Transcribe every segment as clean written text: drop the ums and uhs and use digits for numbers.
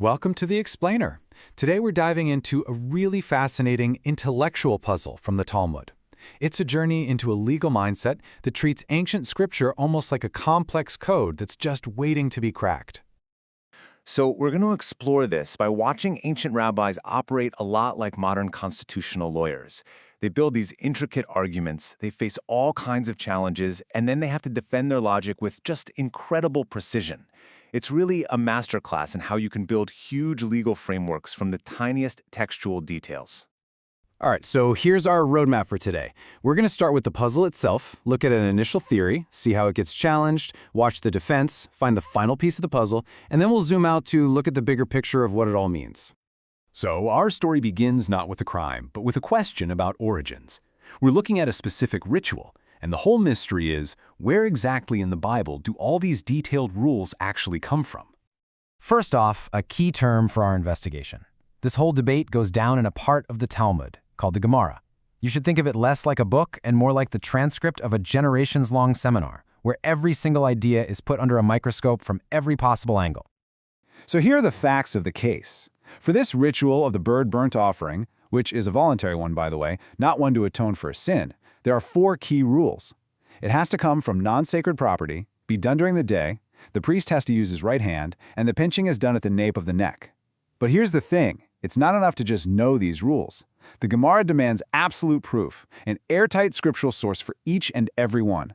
Welcome to The Explainer. Today we're diving into a really fascinating intellectual puzzle from the Talmud. It's a journey into a legal mindset that treats ancient scripture almost like a complex code that's just waiting to be cracked. So we're going to explore this by watching ancient rabbis operate a lot like modern constitutional lawyers. They build these intricate arguments, they face all kinds of challenges, and then they have to defend their logic with just incredible precision. It's really a masterclass in how you can build huge legal frameworks from the tiniest textual details. All right, so here's our roadmap for today. We're going to start with the puzzle itself, look at an initial theory, see how it gets challenged, watch the defense, find the final piece of the puzzle, and then we'll zoom out to look at the bigger picture of what it all means. So our story begins not with a crime, but with a question about origins. We're looking at a specific ritual, and the whole mystery is, where exactly in the Bible do all these detailed rules actually come from? First off, a key term for our investigation. This whole debate goes down in a part of the Talmud, called the Gemara. You should think of it less like a book and more like the transcript of a generations-long seminar, where every single idea is put under a microscope from every possible angle. So here are the facts of the case. For this ritual of the bird burnt offering, which is a voluntary one, by the way, not one to atone for a sin, there are 4 key rules. It has to come from non-sacred property, be done during the day, the priest has to use his right hand, and the pinching is done at the nape of the neck. But here's the thing, it's not enough to just know these rules. The Gemara demands absolute proof, an airtight scriptural source for each and every one.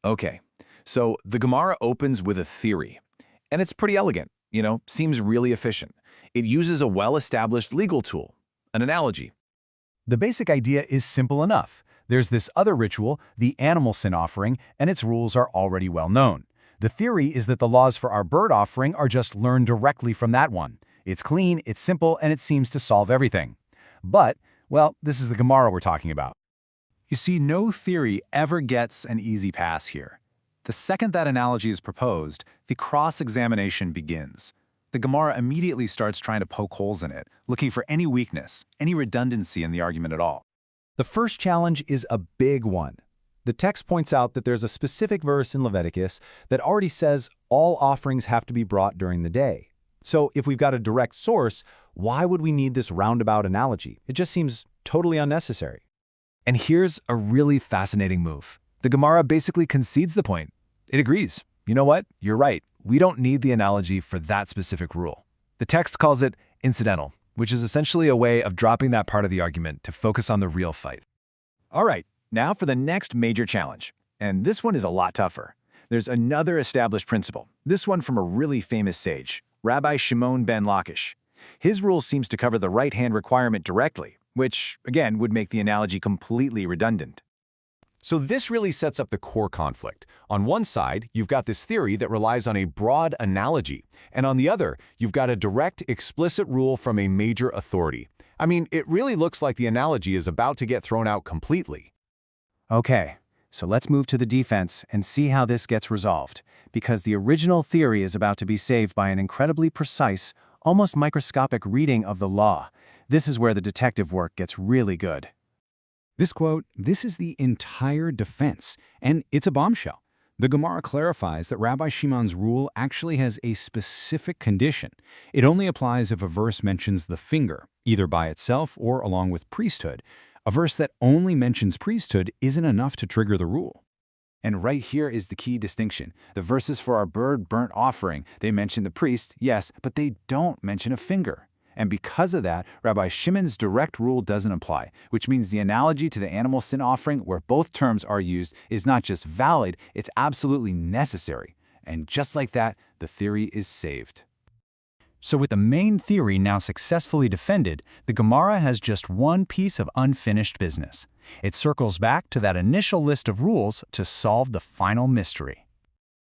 Okay, so the Gemara opens with a theory, and it's pretty elegant, seems really efficient. It uses a well-established legal tool, an analogy. The basic idea is simple enough. There's this other ritual, the animal sin offering, and its rules are already well known. The theory is that the laws for our bird offering are just learned directly from that one. It's clean, it's simple, and it seems to solve everything. But, well, this is the Gemara we're talking about. You see, no theory ever gets an easy pass here. The second that analogy is proposed, the cross-examination begins. The Gemara immediately starts trying to poke holes in it, looking for any weakness, any redundancy in the argument at all. The first challenge is a big one. The text points out that there's a specific verse in Leviticus that already says all offerings have to be brought during the day. So if we've got a direct source, why would we need this roundabout analogy? It just seems totally unnecessary. And here's a really fascinating move. The Gemara basically concedes the point. It agrees. You know what? You're right. We don't need the analogy for that specific rule. The text calls it incidental, which is essentially a way of dropping that part of the argument to focus on the real fight. All right, now for the next major challenge. And this one is a lot tougher. There's another established principle, this one from a really famous sage, Rabbi Shimon ben Lakish. His rule seems to cover the right-hand requirement directly, which, again, would make the analogy completely redundant. So this really sets up the core conflict. On one side, you've got this theory that relies on a broad analogy, and on the other, you've got a direct, explicit rule from a major authority. I mean, it really looks like the analogy is about to get thrown out completely. Okay, so let's move to the defense and see how this gets resolved, because the original theory is about to be saved by an incredibly precise, almost microscopic reading of the law. This is where the detective work gets really good. This quote, this is the entire defense, and it's a bombshell. The Gemara clarifies that Rabbi Shimon's rule actually has a specific condition. It only applies if a verse mentions the finger, either by itself or along with priesthood. A verse that only mentions priesthood isn't enough to trigger the rule. And right here is the key distinction. The verses for our bird burnt offering, they mention the priest, yes, but they don't mention a finger. And because of that, Rabbi Shimon's direct rule doesn't apply, which means the analogy to the animal sin offering, where both terms are used, is not just valid, it's absolutely necessary. And just like that, the theory is saved. So with the main theory now successfully defended, the Gemara has just one piece of unfinished business. It circles back to that initial list of rules to solve the final mystery.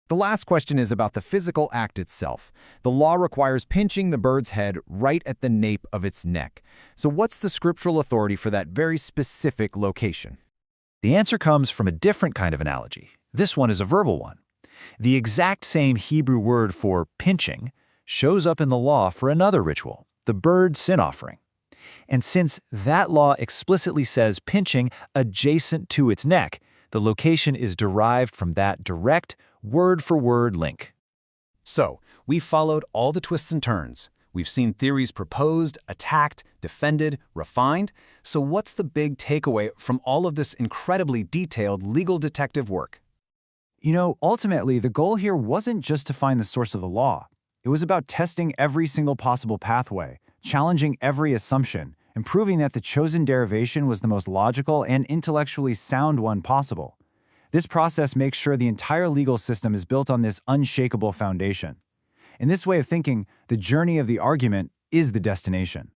The last question is about the physical act itself. The law requires pinching the bird's head right at the nape of its neck. So what's the scriptural authority for that very specific location? The answer comes from a different kind of analogy. This one is a verbal one. The exact same Hebrew word for pinching shows up in the law for another ritual, the bird sin offering. And since that law explicitly says pinching adjacent to its neck, the location is derived from that direct, word-for-word link. So, we followed all the twists and turns. We've seen theories proposed, attacked, defended, refined. So what's the big takeaway from all of this incredibly detailed legal detective work? Ultimately, the goal here wasn't just to find the source of the law. It was about testing every single possible pathway, challenging every assumption, and proving that the chosen derivation was the most logical and intellectually sound one possible. This process makes sure the entire legal system is built on this unshakable foundation. In this way of thinking, the journey of the argument is the destination.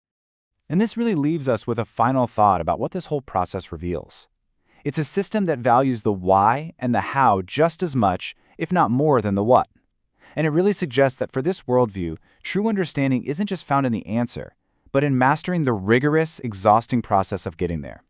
And this really leaves us with a final thought about what this whole process reveals. It's a system that values the why and the how just as much, if not more, than the what. And it really suggests that for this worldview, true understanding isn't just found in the answer, but in mastering the rigorous, exhausting process of getting there.